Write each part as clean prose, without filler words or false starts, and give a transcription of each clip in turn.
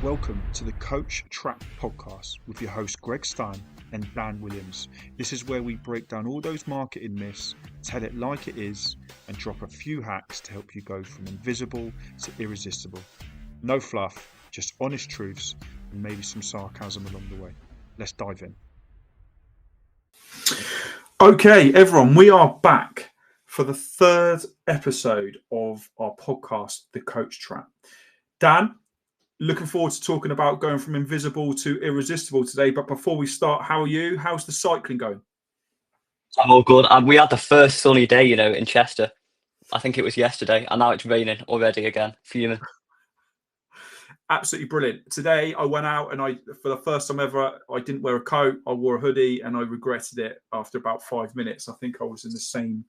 Welcome to the Coach Trap podcast with your host Greg Stein and Dan Williams. This is where we break down all those marketing myths, tell it like it is, and drop a few hacks to help you go from invisible to irresistible. No fluff, just honest truths and maybe some sarcasm along the way. Let's dive in. Okay, everyone, we are back for the third episode of our podcast, The Coach Trap. Dan, looking forward to talking about going from invisible to irresistible today. But before we start, how are you? How's the cycling going? Oh, good. We had the first sunny day, in Chester. I think it was yesterday, and now it's raining already again. Fuming. Absolutely brilliant. Today I went out and for the first time ever, I didn't wear a coat. I wore a hoodie and I regretted it after about 5 minutes. I think I was in the same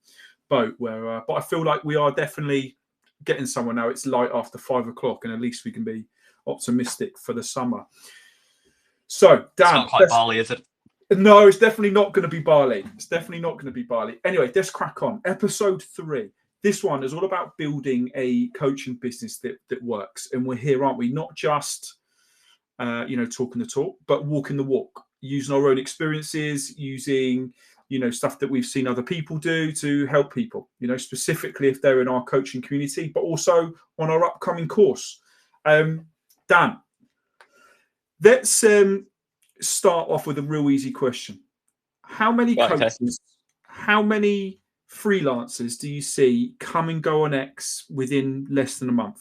boat but I feel like we are definitely getting somewhere now. It's light after 5 o'clock and at least we can be optimistic for the summer. So, Dan, it's not quite Bali, is it? No, it's definitely not going to be Bali. Anyway, let's crack on. Episode 3. This one is all about building a coaching business that works. And we're here, aren't we? Not just, talking the talk, but walking the walk, using our own experiences, using, stuff that we've seen other people do to help people, specifically if they're in our coaching community, but also on our upcoming course. Dan, let's start off with a real easy question. How many coaches, how many freelancers do you see come and go on X within less than a month?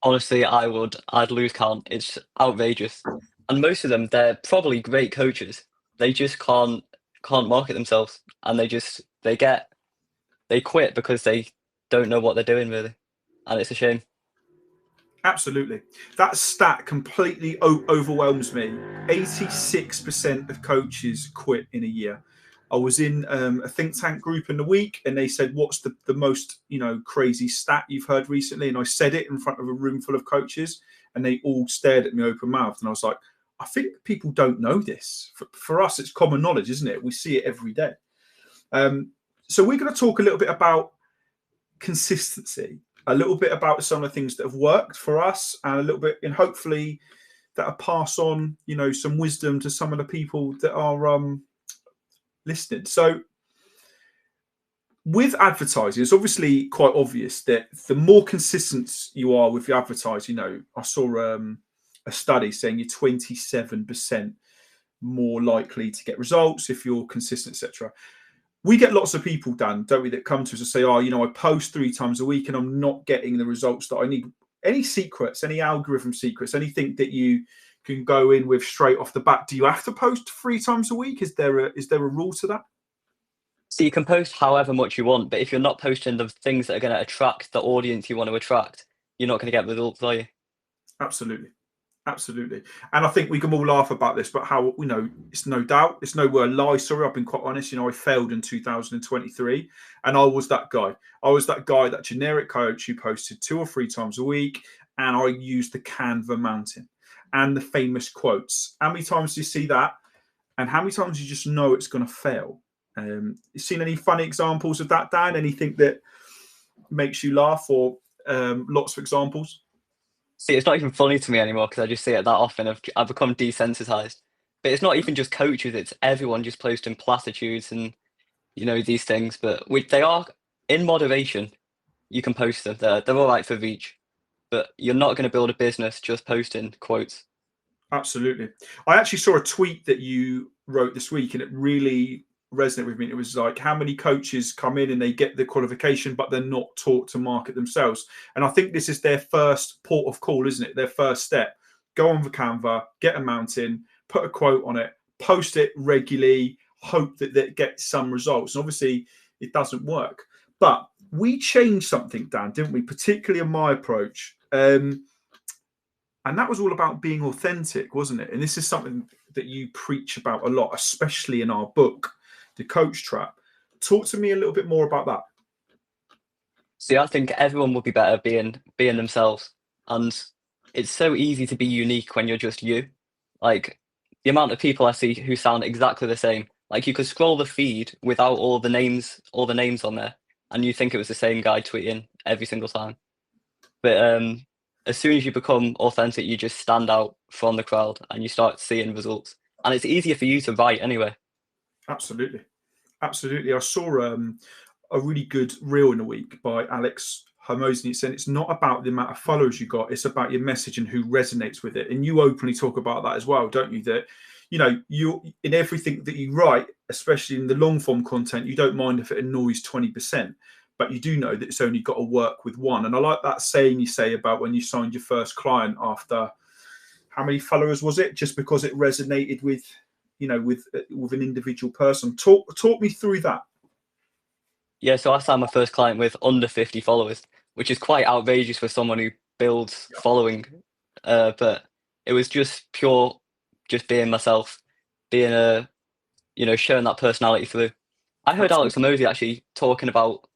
Honestly, I'd lose count. It's outrageous. And most of them, they're probably great coaches. They just can't market themselves, and they quit because they don't know what they're doing, really. And it's a shame. Absolutely. That stat completely overwhelms me. 86% of coaches quit in a year. I was in a think tank group in the week and they said, what's the most, crazy stat you've heard recently? And I said it in front of a room full of coaches and they all stared at me open mouthed. And I was like, I think people don't know this. For us, it's common knowledge, isn't it? We see it every day. So we're going to talk a little bit about consistency, a little bit about some of the things that have worked for us and a little bit, and hopefully that'll pass on, some wisdom to some of the people that are listening. So with advertising, it's obviously quite obvious that the more consistent you are with your advertising, I saw a study saying you're 27% more likely to get results if you're consistent, etc. We get lots of people, Dan, don't we, that come to us and say, I post 3 times a week and I'm not getting the results that I need. Any secrets, any algorithm secrets, anything that you can go in with straight off the bat? Do you have to post 3 times a week? Is there a rule to that? So you can post however much you want, but if you're not posting the things that are going to attract the audience you want to attract, you're not going to get results, are you? Absolutely. And I think we can all laugh about this, but how, it's no doubt, it's no word lie. Sorry, I've been quite honest. I failed in 2023 and I was that guy. That generic coach who posted 2 or 3 times a week. And I used the Canva mountain and the famous quotes. How many times do you see that? And how many times do you just know it's going to fail? You seen any funny examples of that, Dan? Anything that makes you laugh or lots of examples? See, it's not even funny to me anymore because I just see it that often. I've become desensitized. But it's not even just coaches; it's everyone just posting platitudes and these things. But they are in moderation. You can post them. They're all right for reach, but you're not going to build a business just posting quotes. Absolutely. I actually saw a tweet that you wrote this week, and it really resonated with me. It was like, how many coaches come in and they get the qualification, but they're not taught to market themselves. And I think this is their first port of call, isn't it? Their first step. Go on the Canva, get a mountain, put a quote on it, post it regularly, hope that it gets some results. And obviously, it doesn't work. But we changed something, Dan, didn't we? Particularly in my approach. And that was all about being authentic, wasn't it? And this is something that you preach about a lot, especially in our book, The Coach Trap. Talk to me a little bit more about that. See, I think everyone would be better being themselves. And it's so easy to be unique when you're just you. Like, the amount of people I see who sound exactly the same. Like, you could scroll the feed without all the names on there, and you think it was the same guy tweeting every single time. But as soon as you become authentic, you just stand out from the crowd and you start seeing results. And it's easier for you to write anyway. Absolutely. Absolutely. I saw a really good reel in a week by Alex Hermosi. It said it's not about the amount of followers you got, it's about your message and who resonates with it. And you openly talk about that as well, don't you? That, you know, you in everything that you write, especially in the long form content, you don't mind if it annoys 20%, but you do know that it's only got to work with one. And I like that saying you say about when you signed your first client after how many followers was it? Just because it resonated with, you know, with an individual person. Talk me through that. Yeah, so I signed my first client with under 50 followers, which is quite outrageous for someone who builds following. But it was just pure, just being myself, being showing that personality through. I heard Alex Absolutely. Hormozi actually talking about,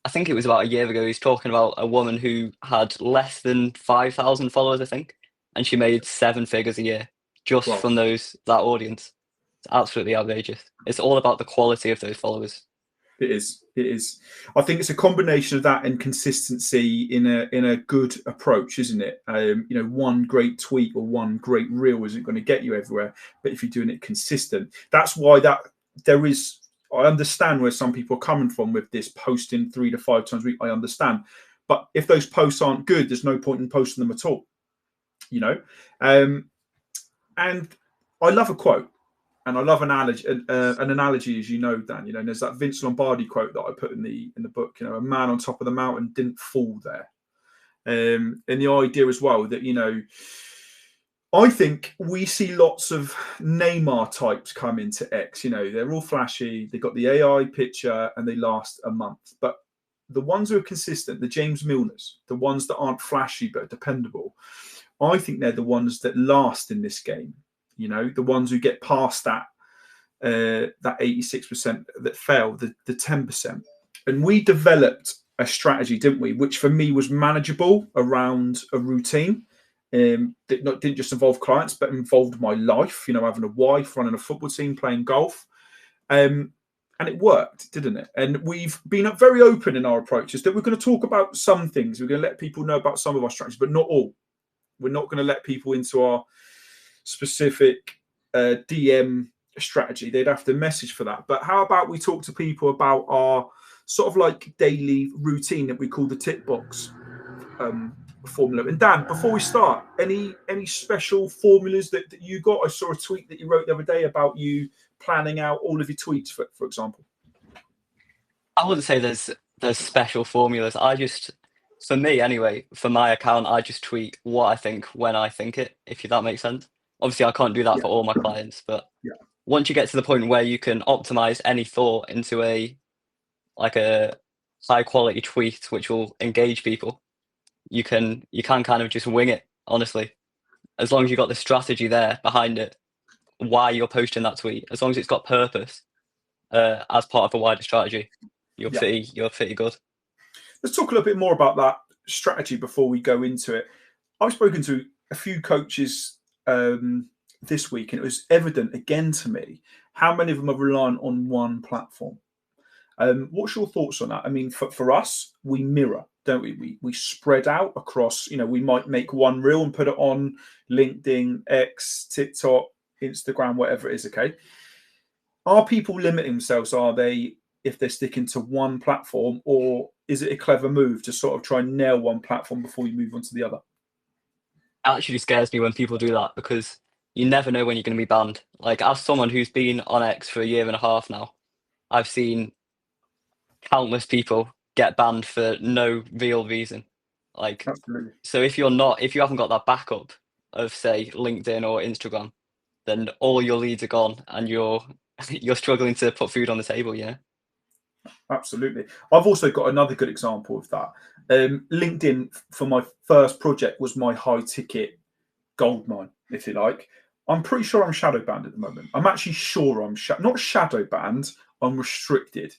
I think it was about a year ago, he's talking about a woman who had less than 5,000 followers, I think, and she made 7 figures a year just Well, from that audience. It's absolutely outrageous. It's all about the quality of those followers. it is. It is. I think it's a combination of that and consistency in a good approach, isn't it? You know, one great tweet or one great reel isn't going to get you everywhere, but if you're doing it consistent, that's why that there is. I understand where some people are coming from with this posting 3 to 5 times a week. I understand, but if those posts aren't good, there's no point in posting them at all. You know, and I love a quote. And I love an analogy, as you know, Dan. You know, and there's that Vince Lombardi quote that I put in the book. You know, a man on top of the mountain didn't fall there. And the idea as well that, you know, I think we see lots of Neymar types come into X. You know, they're all flashy. They got the AI picture and they last a month. But the ones who are consistent, the James Milners, the ones that aren't flashy but dependable, I think they're the ones that last in this game. You know, the ones who get past that 86% that fail, the 10%. And we developed a strategy, didn't we? Which for me was manageable around a routine. That didn't just involve clients, but involved my life. You know, having a wife, running a football team, playing golf. And it worked, didn't it? And we've been very open in our approaches that we're going to talk about some things. We're going to let people know about some of our strategies, but not all. We're not going to let people into our specific DM strategy. They'd have to message for that. But how about we talk to people about our sort of like daily routine that we call the tip box formula? And Dan, before we start, any special formulas that you got? I saw a tweet that you wrote the other day about you planning out all of your tweets, for example. I wouldn't say there's special formulas. For me anyway, for my account, I just tweet what I think when I think it, if that makes sense. Obviously, I can't do that Yeah. for all my clients, but Yeah. once you get to the point where you can optimize any thought into a high quality tweet which will engage people, you can kind of just wing it, honestly. As long as you've got the strategy there behind it, why you're posting that tweet, as long as it's got purpose as part of a wider strategy, you're pretty good. Let's talk a little bit more about that strategy before we go into it. I've spoken to a few coaches this week, and it was evident again to me how many of them are relying on one platform. What's your thoughts on that? I mean, for us, we mirror, don't we? We spread out across, you know, we might make one reel and put it on LinkedIn, X, TikTok, Instagram, whatever it is, okay? Are people limiting themselves? Are they, if they're sticking to one platform, or is it a clever move to sort of try and nail one platform before you move on to the other? It actually scares me when people do that because you never know when you're going to be banned. Like, as someone who's been on X for a year and a half now, I've seen countless people get banned for no real reason. Like, Absolutely. so if you haven't got that backup of, say, LinkedIn or Instagram, then all your leads are gone and you're struggling to put food on the table, you know? Absolutely. I've also got another good example of that. LinkedIn, for my first project, was my high ticket gold mine, if you like. I'm pretty sure I'm shadow banned at the moment. I'm actually sure I'm not shadow banned. I'm restricted.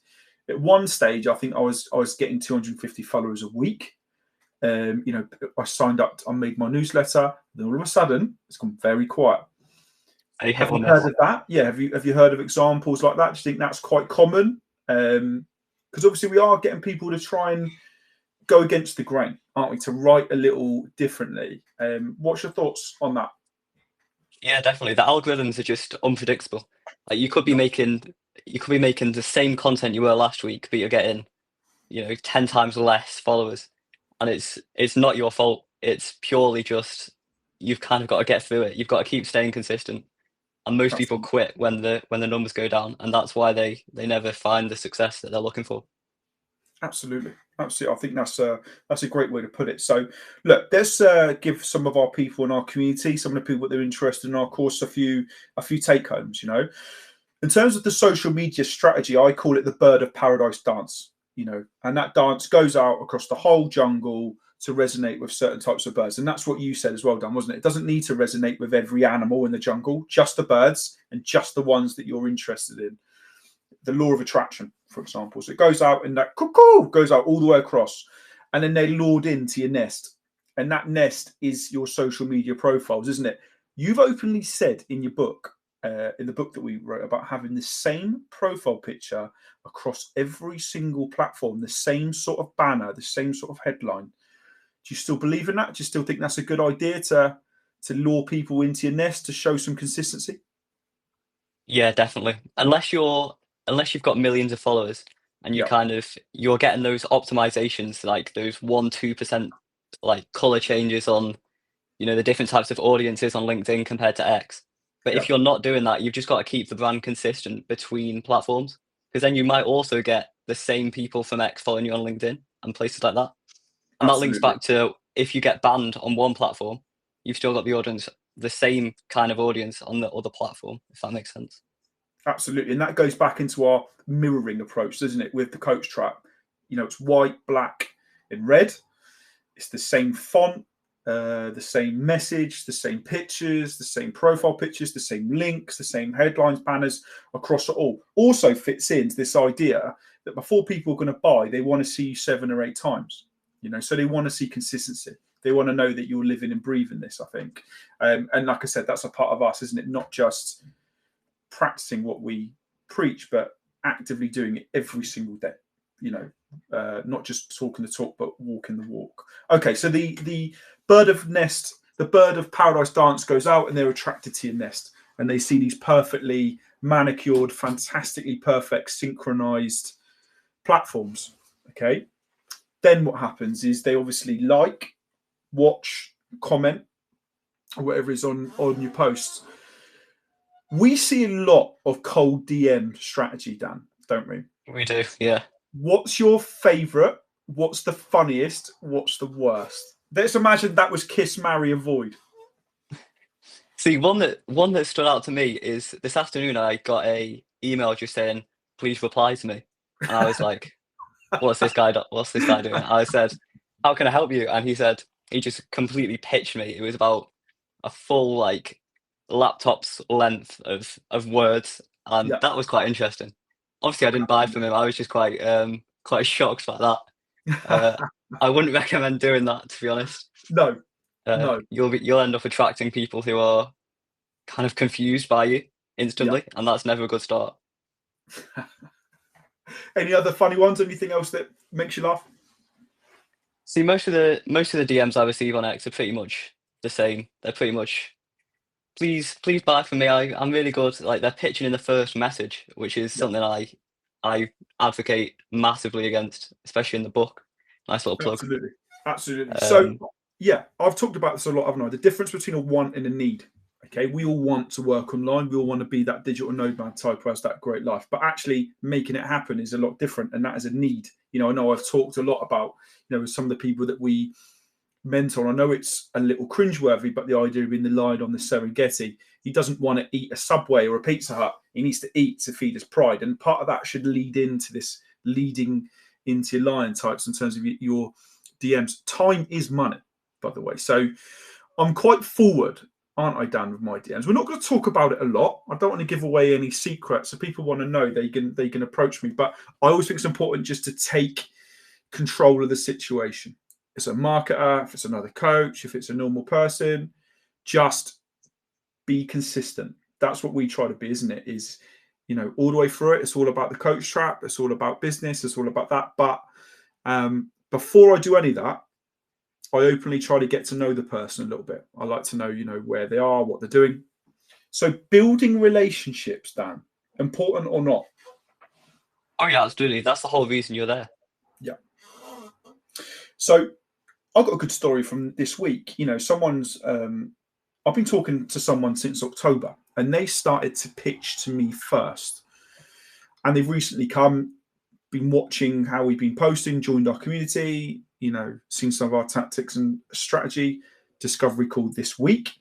At one stage, I think I was getting 250 followers a week. You know, I signed up. I made my newsletter. Then all of a sudden, it's gone very quiet. Have you heard of that? Yeah. Have you heard of examples like that? Do you think that's quite common? Because obviously we are getting people to try and go against the grain, aren't we? To write a little differently. What's your thoughts on that? Yeah, definitely. The algorithms are just unpredictable. Like you could be making the same content you were last week, but you're getting, 10 times less followers. And it's not your fault. It's purely just you've kind of got to get through it. You've got to keep staying consistent. And most people Absolutely. quit when the numbers go down, and that's why they never find the success that they're looking for. Absolutely. Absolutely. I think that's a great way to put it. So, look, let's give some of our people in our community, some of the people that are interested in our course, a few take homes. In terms of the social media strategy, I call it the bird of paradise dance. And that dance goes out across the whole jungle to resonate with certain types of birds. And that's what you said as well, Dan, wasn't it? It doesn't need to resonate with every animal in the jungle, just the birds and just the ones that you're interested in. The law of attraction, for example. So it goes out and that cuckoo goes out all the way across, and then they lured into your nest. And that nest is your social media profiles, isn't it? You've openly said in your book, in the book that we wrote, about having the same profile picture across every single platform, the same sort of banner, the same sort of headline. Do you still believe in that? Do you still think that's a good idea to lure people into your nest to show some consistency? Yeah, definitely. Unless you've got millions of followers and Yeah, you're getting those optimizations, like those 1-2% like color changes on, the different types of audiences on LinkedIn compared to X. But yeah, if you're not doing that, you've just got to keep the brand consistent between platforms, because then you might also get the same people from X following you on LinkedIn and places like that. And that links absolutely. back to, if you get banned on one platform, you've still got the same kind of audience on the other platform, if that makes sense. Absolutely. And that goes back into our mirroring approach, doesn't it, with the coach trap? It's white, black, and red. It's the same font, the same message, the same pictures, the same profile pictures, the same links, the same headlines, banners across it all. Also fits into this idea that before people are going to buy, they want to see you 7 or 8 times. So they want to see consistency. They want to know that you're living and breathing this, I think. And like I said, that's a part of us, isn't it? Not just practicing what we preach, but actively doing it every single day. Not just talking the talk, but walking the walk. Okay, so the bird of paradise dance goes out, and they're attracted to your nest, and they see these perfectly manicured, fantastically perfect, synchronized platforms. Okay, then what happens is they obviously like, watch, comment, or whatever is on your posts. We see a lot of cold DM strategy, Dan, don't we? We do, yeah. What's your favorite? What's the funniest? What's the worst? Let's imagine that was kiss, marry, avoid. See, one that stood out to me is this afternoon I got a email just saying, "Please reply to me," and I was like, What's this guy doing?" I said, "How can I help you?" And he just completely pitched me. It was about a full like laptop's length of words, and Yeah, that was quite interesting. Obviously, I didn't buy from him. I was just quite shocked by that. Uh, I wouldn't recommend doing that, to be honest. no, no, You'll end up attracting people who are kind of confused by you yeah. instantly, and that's never a good start. Any other funny ones? Anything else that makes you laugh? See, most of the DMs I receive on X are pretty much the same. They're pretty much, please buy from me. I'm really good. Like, they're pitching in the first message, which is Yeah, something I advocate massively against, especially in the book. Nice little plug. absolutely, absolutely. So, Um, yeah, I've talked about this a lot, haven't I? The difference between a want and a need. Okay, we all want to work online. We all want to be that digital nomad type who has that great life. But actually making it happen is a lot different, and that is a need. I know I've talked a lot about, some of the people that we mentor. I know it's a little cringeworthy, but the idea of being the lion on the Serengeti, he doesn't want to eat a Subway or a Pizza Hut. He needs to eat to feed his pride. And part of that should lead into this leading into lion types in terms of your DMs. Time is money, by the way. So I'm quite forward, aren't I, Dan, with my DMs? We're not going to talk about it a lot. I don't want to give away any secrets. So people want to know, they can approach me. But I always think it's important just to take control of the situation. If it's a marketer, if it's another coach, if it's a normal person, just be consistent. That's what we try to be, isn't it? Is, all the way through it, it's all about the coach trap. It's all about business. It's all about that. But before I do any of that, I openly try to get to know the person a little bit. I like to know, where they are, what they're doing. So building relationships, Dan, important or not? Oh yeah, absolutely. That's the whole reason you're there. Yeah. So I've got a good story from this week. I've been talking to someone since October, and they started to pitch to me first. And they've recently been watching how we've been posting, joined our community, seen some of our tactics and strategy. Discovery called this week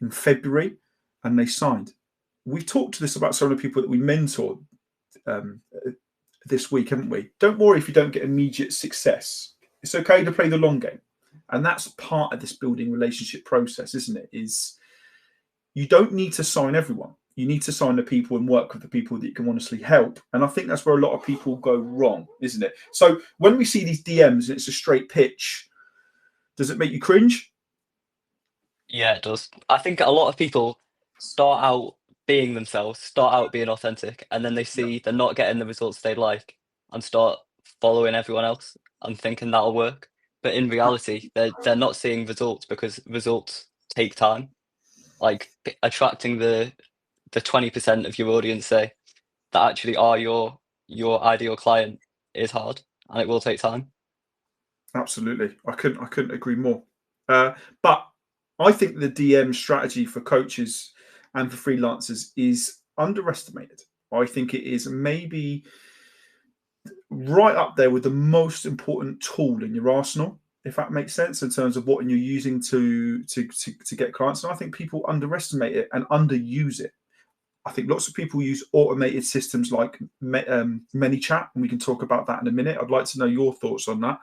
in February, and they signed. We talked to this about some of the people that we mentored this week, haven't we? Don't worry if you don't get immediate success. It's okay to play the long game. And that's part of this building relationship process, isn't it? Is you don't need to sign everyone. You need to sign the people and work with the people that you can honestly help. And I think that's where a lot of people go wrong, isn't it? So when we see these DMs and it's a straight pitch, does it make you cringe? Yeah, it does. I think a lot of people start out being themselves, start out being authentic, and then they Yeah, see they're not getting the results they'd like and start following everyone else and thinking that'll work. But in reality, they're not seeing results because results take time. Like attracting the 20% of your audience, say, that actually are your ideal client is hard and it will take time. absolutely. I couldn't agree more. But I think the DM strategy for coaches and for freelancers is underestimated. I think it is maybe right up there with the most important tool in your arsenal, if that makes sense, in terms of what you're using to get clients. And I think people underestimate it and underuse it. I think lots of people use automated systems like ManyChat, and we can talk about that in a minute. I'd like to know your thoughts on that.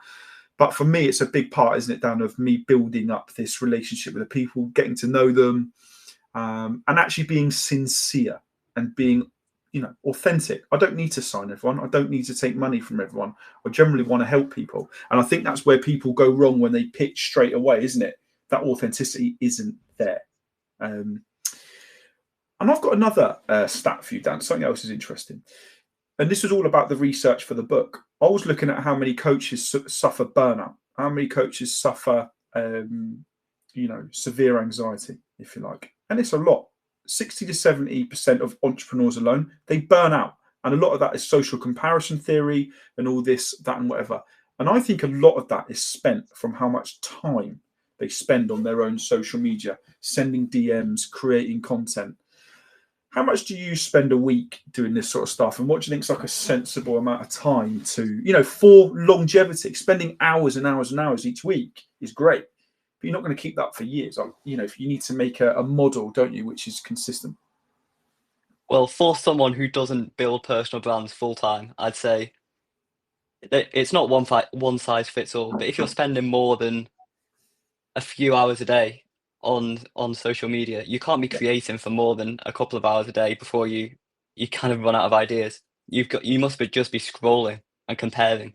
But for me, it's a big part, isn't it, Dan, of me building up this relationship with the people, getting to know them, and actually being sincere and being, authentic. I don't need to sign everyone. I don't need to take money from everyone. I generally want to help people. And I think that's where people go wrong when they pitch straight away, isn't it? That authenticity isn't there. And I've got another stat for you, Dan. Something else is interesting. And this was all about the research for the book. I was looking at how many coaches suffer burnout, how many coaches suffer, severe anxiety, if you like. And it's a lot. 60 to 70% of entrepreneurs alone, they burn out. And a lot of that is social comparison theory and all this, that, and whatever. And I think a lot of that is spent from how much time they spend on their own social media, sending DMs, creating content. How much do you spend a week doing this sort of stuff? And what do you think is like a sensible amount of time to, for longevity? Spending hours and hours and hours each week is great, but you're not going to keep that for years. If you need to make a model, don't you, which is consistent. Well, for someone who doesn't build personal brands full time, I'd say it's not one size fits all. But if you're spending more than a few hours a day on social media, you can't be creating for more than a couple of hours a day before you kind of run out of ideas. You must just be scrolling and comparing.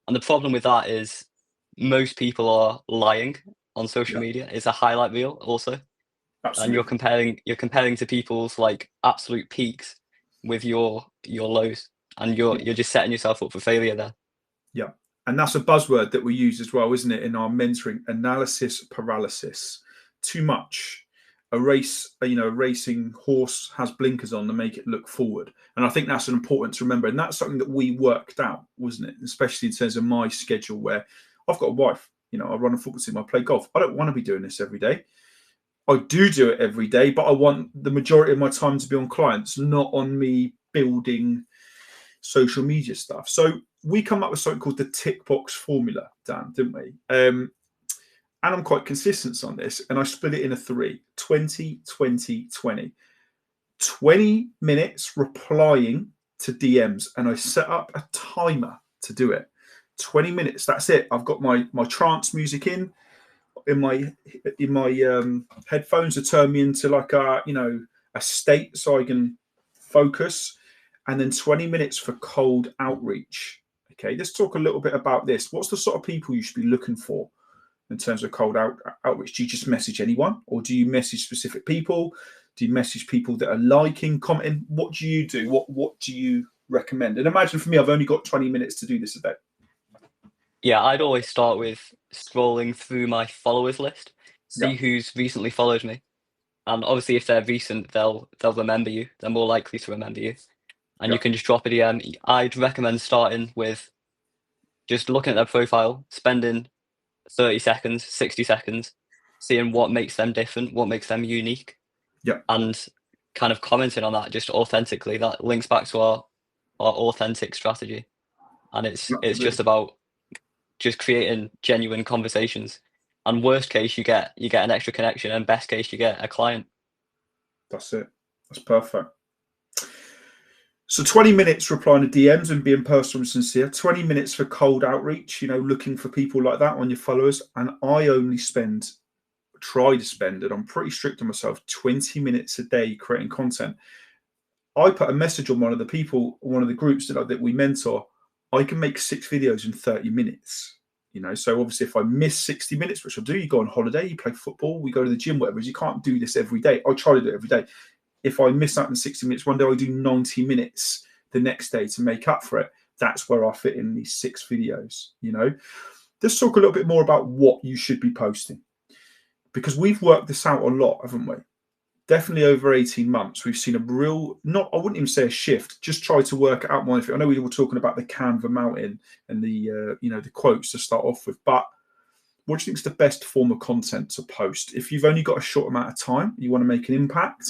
And the problem with that is most people are lying on social Yeah, media. It's a highlight reel also. And absolutely. you're comparing to people's like absolute peaks with your lows. And you're just setting yourself up for failure there. Yeah. And that's a buzzword that we use as well, isn't it, in our mentoring: analysis paralysis. Too much. A racing horse has blinkers on to make it look forward. And I think that's important to remember. And that's something that we worked out, wasn't it? Especially in terms of my schedule, where I've got a wife, I run a football team, I play golf. I don't want to be doing this every day. I do it every day, but I want the majority of my time to be on clients, not on me building social media stuff. So we come up with something called the tick box formula, Dan, didn't we? And I'm quite consistent on this. And I split it in a 20, 20, 20. 20 minutes replying to DMs. And I set up a timer to do it. 20 minutes. That's it. I've got my trance music in my headphones to turn me into like a state so I can focus. And then 20 minutes for cold outreach. Okay, let's talk a little bit about this. What's the sort of people you should be looking for in terms of cold outreach? Do you just message anyone, or do you message specific people? Do you message people that are liking, commenting? What do you do? What do you recommend? And imagine for me, I've only got 20 minutes to do this a day. Yeah, I'd always start with scrolling through my followers list, Yeah, see who's recently followed me. And obviously, if they're recent, they'll remember you. They're more likely to remember you. And you yeah, can just drop a DM. I'd recommend starting with just looking at their profile, spending 30 seconds, 60 seconds, seeing what makes them different, what makes them unique, yeah, and kind of commenting on that just authentically. That links back to our authentic strategy. And it's just absolutely. about just creating genuine conversations. And worst case, you get an extra connection, and best case, you get a client. That's it. That's perfect. So 20 minutes replying to DMs and being personal and sincere, 20 minutes for cold outreach, looking for people like that on your followers. And I only try to spend, and I'm pretty strict on myself, 20 minutes a day creating content. I put a message on one of the groups that we mentor. I can make 6 videos in 30 minutes. So obviously, if I miss 60 minutes, which I do, you go on holiday, you play football, we go to the gym, whatever it is, you can't do this every day. I try to do it every day. If I miss out in 60 minutes one day, I do 90 minutes the next day to make up for it. That's where I fit in these 6 videos. Let's talk a little bit more about what you should be posting, because we've worked this out a lot, haven't we? Definitely over 18 months, we've seen a real, not, I wouldn't even say a shift, just try to work it out more. I know we were talking about the Canva mountain and the quotes to start off with, but what do you think is the best form of content to post? If you've only got a short amount of time, you want to make an impact,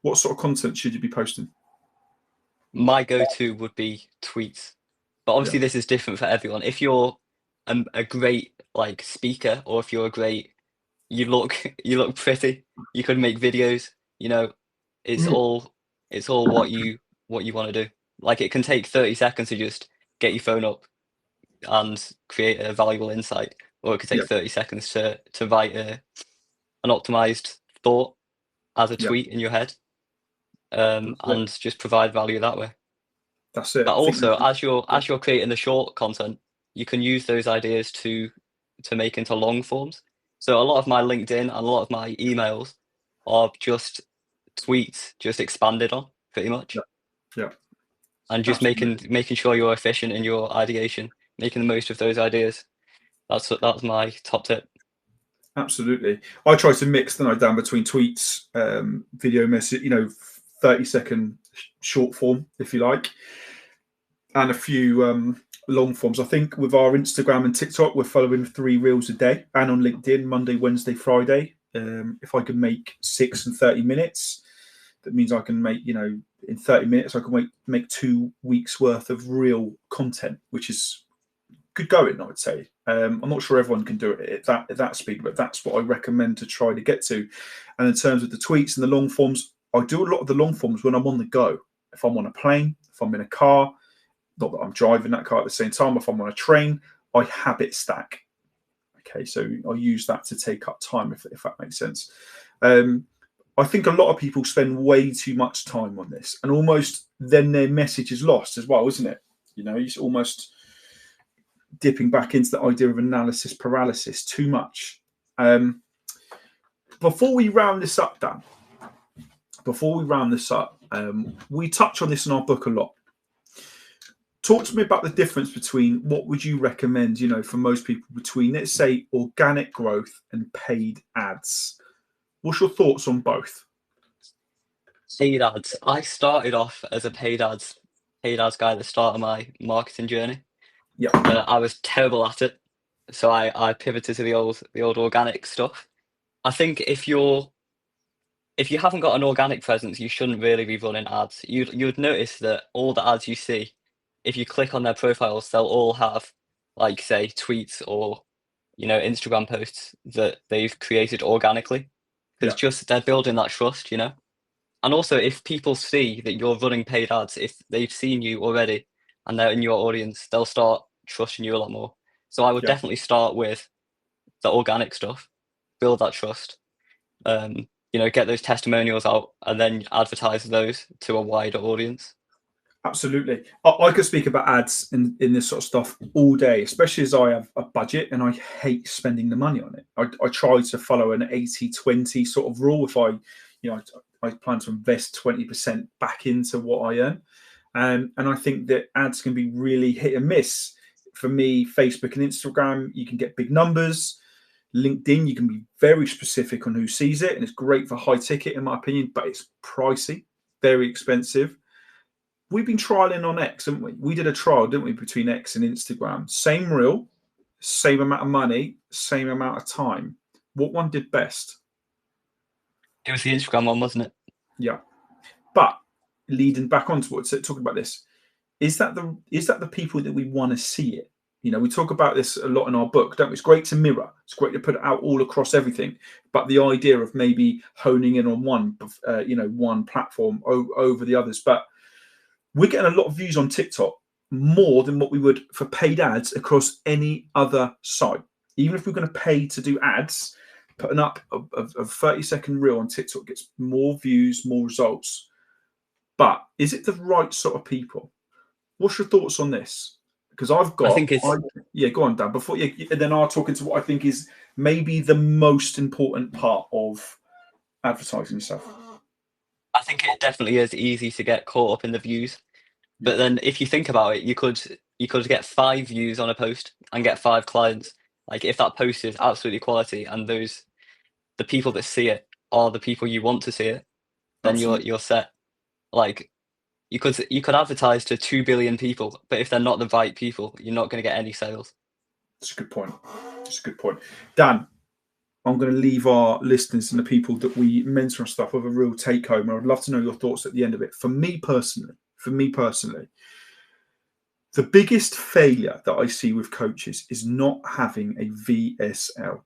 what sort of content should you be posting? My go-to would be tweets. But Yeah. obviously, this is different for everyone. If you're a great like speaker, or if you're a great, you look you look pretty, you could make videos. You know, it's Mm. all it's all what you want to do. Like it can take 30 seconds to just get your phone up and create a valuable insight, or it could take Yeah. 30 seconds to write an optimized thought as a Yeah. tweet in your head, That's it. and just provide value that way. That's it. But I think also, that's as you're creating the short content, you can use those ideas to make into long forms. So a lot of my LinkedIn and a lot of my emails are just tweets, just expanded on, pretty yeah. much, Yeah. and just Absolutely. making sure you're efficient in your ideation, making the most of those ideas. That's my top tip. Absolutely. I try to mix the night down between tweets, video message, 30-second short form, if you like, and a few long forms. I think with our Instagram and TikTok, we're following 3 reels a day, and on LinkedIn, Monday, Wednesday, Friday. If I can make 6 and 30 minutes, that means I can make, in 30 minutes, I can make 2 weeks worth of real content, which is good going, I would say. I'm not sure everyone can do it at that speed, but that's what I recommend to try to get to. And in terms of the tweets and the long forms, I do a lot of the long forms when I'm on the go. If I'm on a plane, if I'm in a car, not that I'm driving that car at the same time, if I'm on a train, I habit stack. Okay, so I use that to take up time, if that makes sense. I think a lot of people spend way too much time on this, and almost then their message is lost as well, isn't it? It's almost dipping back into the idea of analysis paralysis too much. Um, before we round this up, Dan, we touch on this in our book a lot. Talk to me about the difference between what would you recommend, for most people between, let's say, organic growth and paid ads. What's your thoughts on both? Paid ads. I started off as a paid ads guy at the start of my marketing journey. Yeah, I was terrible at it, so I pivoted to the old organic stuff. I think if you haven't got an organic presence, you shouldn't really be running ads. You'd notice that all the ads you see, if you click on their profiles, they'll all have, like, say, tweets or Instagram posts that they've created organically, because yeah, just they're building that trust. And also, if people see that you're running paid ads, if they've seen you already and they're in your audience, they'll start trusting you a lot more. So I would yeah. definitely start with the organic stuff, build that trust, get those testimonials out and then advertise those to a wider audience. Absolutely. I could speak about ads in this sort of stuff all day, especially as I have a budget and I hate spending the money on it. I try to follow an 80-20 sort of rule. If I plan to invest 20% back into what I earn. And I think that ads can be really hit and miss for me, Facebook and Instagram, you can get big numbers. LinkedIn, you can be very specific on who sees it, and it's great for high ticket, in my opinion, but it's pricey, very expensive. We've been trialing on X, haven't we? We did a trial, didn't we, between X and Instagram? Same reel, same amount of money, same amount of time. What one did best? It was the Instagram one, wasn't it? Yeah. But leading back onto what talking about this, is that the people that we want to see it? You know, we talk about this a lot in our book, don't we? It's great to mirror. It's great to put it out all across everything. But the idea of maybe honing in on one platform over the others. But we're getting a lot of views on TikTok, more than what we would for paid ads across any other site. Even if we're going to pay to do ads, putting up a 30-second reel on TikTok gets more views, more results. But is it the right sort of people? What's your thoughts on this? Because I think it's go on, Dan. Before and then I'll talk into what I think is maybe the most important part of advertising yourself. I think it definitely is easy to get caught up in the views. But then if you think about it, you could get 5 views on a post and get 5 clients. Like if that post is absolutely quality and the people that see it are the people you want to see it, then Absolutely. you're set. Like you could advertise to 2 billion people, but if they're not the right people, you're not going to get any sales. That's a good point. That's a good point. Dan, I'm going to leave our listeners and the people that we mentor and stuff with a real take home. I'd love to know your thoughts at the end of it. For me personally, the biggest failure that I see with coaches is not having a VSL,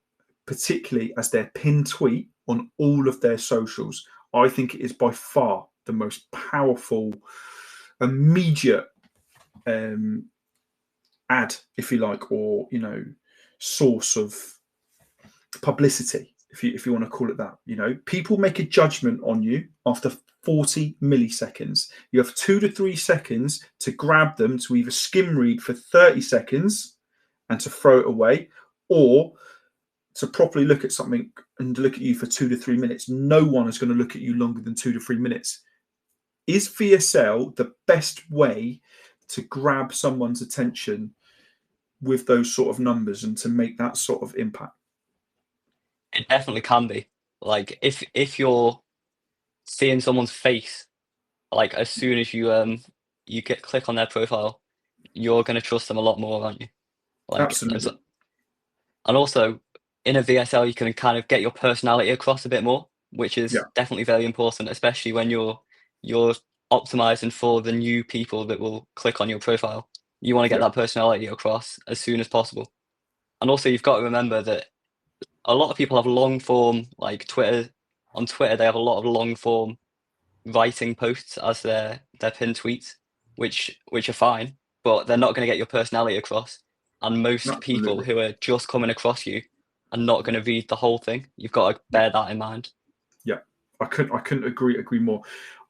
particularly as their pinned tweet on all of their socials. I think it is by far the most powerful, immediate ad, if you like, or source of publicity, if you want to call it that. People make a judgment on you after 40 milliseconds. You have 2 to 3 seconds to grab them, to either skim read for 30 seconds and to throw it away, or to properly look at something and look at you for 2 to 3 minutes. No one is going to look at you longer than 2 to 3 minutes. Is VSL the best way to grab someone's attention with those sort of numbers and to make that sort of impact? It definitely can be. Like if you're seeing someone's face, like as soon as you click on their profile, you're going to trust them a lot more, aren't you? Like Absolutely. and also in a VSL you can kind of get your personality across a bit more, which is Yeah. definitely very important, especially when you're optimizing for the new people that will click on your profile. You want to get Yeah. that personality across as soon as possible. And also you've got to remember that a lot of people have long form, like Twitter. On Twitter, they have a lot of long form writing posts as their pinned tweets, which are fine, but they're not going to get your personality across. And most people Absolutely. who are just coming across you are not going to read the whole thing. You've got to bear that in mind. Yeah. I couldn't agree more.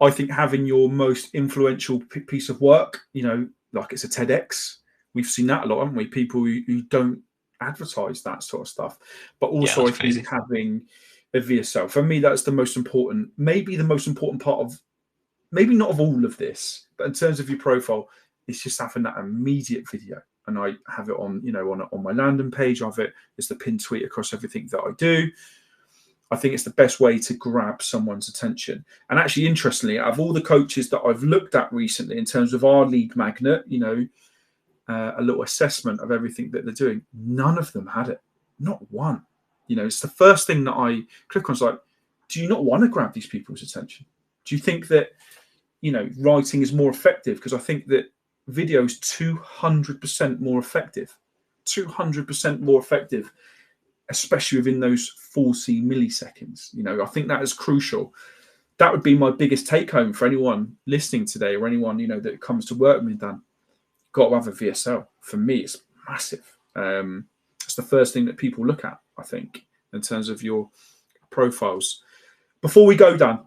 I think having your most influential piece of work, like it's a TEDx. We've seen that a lot, haven't we? People who don't advertise that sort of stuff. But Yeah, also, that's I think crazy. having a VSL, for me, that's the most important, maybe the most important part of, maybe not of all of this, but in terms of your profile, it's just having that immediate video. And I have it on my landing page. I have it as the pinned tweet across everything that I do. I think it's the best way to grab someone's attention. And actually, interestingly, out of all the coaches that I've looked at recently in terms of our lead magnet, a little assessment of everything that they're doing, none of them had it. Not one. It's the first thing that I click on. It's like, do you not want to grab these people's attention? Do you think that, writing is more effective? Because I think that video is 200% more effective. 200% more effective, especially within those 40 milliseconds. I think that is crucial. That would be my biggest take home for anyone listening today, or anyone that comes to work with me, Dan. Got to have a VSL. For me, it's massive. It's the first thing that people look at, I think, in terms of your profiles. Before we go, Dan,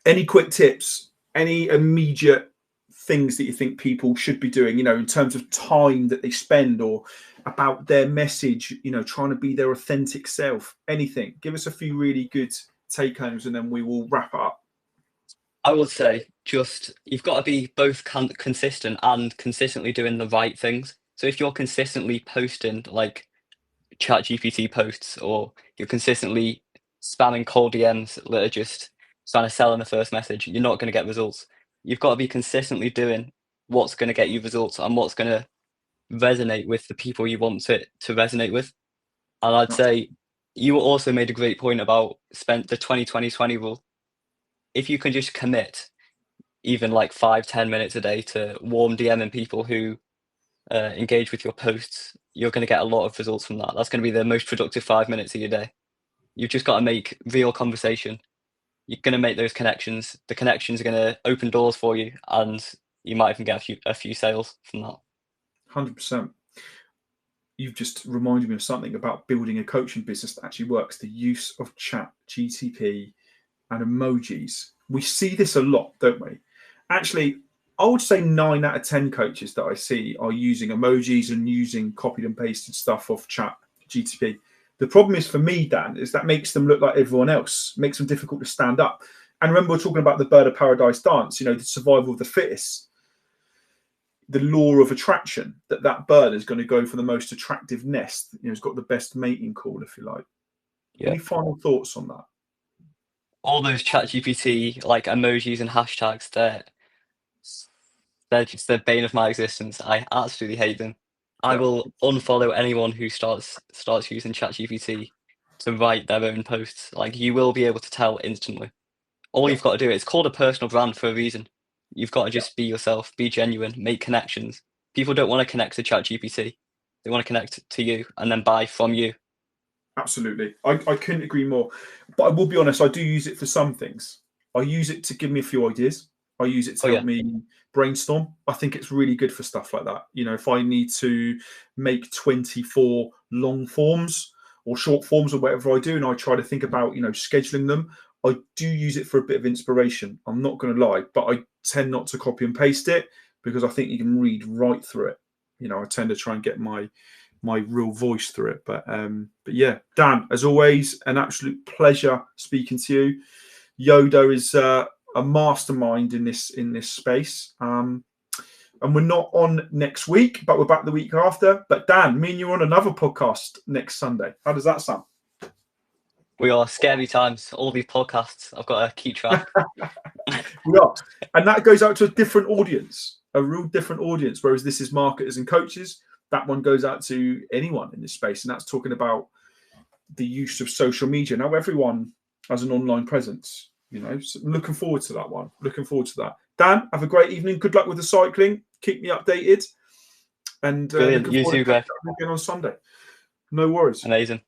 any quick tips, any immediate things that you think people should be doing, in terms of time that they spend, or about their message, trying to be their authentic self? Anything? Give us a few really good take homes and then we will wrap up. I would say just you've got to be both consistent and consistently doing the right things. So if you're consistently posting like ChatGPT posts, or you're consistently spamming cold DMs that are just trying to sell in the first message, you're not going to get results. You've got to be consistently doing what's going to get you results and what's going to resonate with the people you want it to resonate with. And I'd say you also made a great point about spent the 20-20-20 rule. If you can just commit even like 5-10 minutes a day to warm DMing people who engage with your posts, you're going to get a lot of results from that. That's going to be the most productive 5 minutes of your day. You've just got to make real conversation. You're going to make those connections. The connections are going to open doors for you, and you might even get a few sales from that. 100%. You've just reminded me of something about building a coaching business that actually works. The use of chat, GTP, and emojis. We see this a lot, don't we? Actually, I would say 9 out of 10 coaches that I see are using emojis and using copied and pasted stuff off chat, GTP. The problem is for me, Dan, is that makes them look like everyone else, makes them difficult to stand up. And remember, we're talking about the bird of paradise dance, the survival of the fittest, the law of attraction, that bird is going to go for the most attractive nest. It's got the best mating call, if you like. Yeah. Any final thoughts on that? All those ChatGPT like emojis and hashtags, they're just the bane of my existence. I absolutely hate them. I will unfollow anyone who starts using ChatGPT to write their own posts. Like, you will be able to tell instantly. All you've got to do, it's called a personal brand for a reason. You've got to just be yourself, be genuine, make connections. People don't want to connect to ChatGPT. They want to connect to you and then buy from you. Absolutely. I couldn't agree more. But I will be honest, I do use it for some things. I use it to give me a few ideas. I use it to help me brainstorm. I think it's really good for stuff like that. If I need to make 24 long forms or short forms or whatever I do, and I try to think about, scheduling them, I do use it for a bit of inspiration. I'm not going to lie, but I tend not to copy and paste it because I think you can read right through it. I tend to try and get my real voice through it. But yeah, Dan, as always, an absolute pleasure speaking to you. Yoda is a mastermind in this space. And we're not on next week, but we're back the week after. But Dan, me and you are on another podcast next Sunday. How does that sound? We are scary times. All these podcasts, I've got to keep track. We are. And that goes out to a different audience, a real different audience. Whereas this is marketers and coaches. That one goes out to anyone in this space. And that's talking about the use of social media. Now, everyone has an online presence, so looking forward to that one. Looking forward to that. Dan, have a great evening. Good luck with the cycling. Keep me updated. And Brilliant. You too, Greg. Again on Sunday. No worries. Amazing.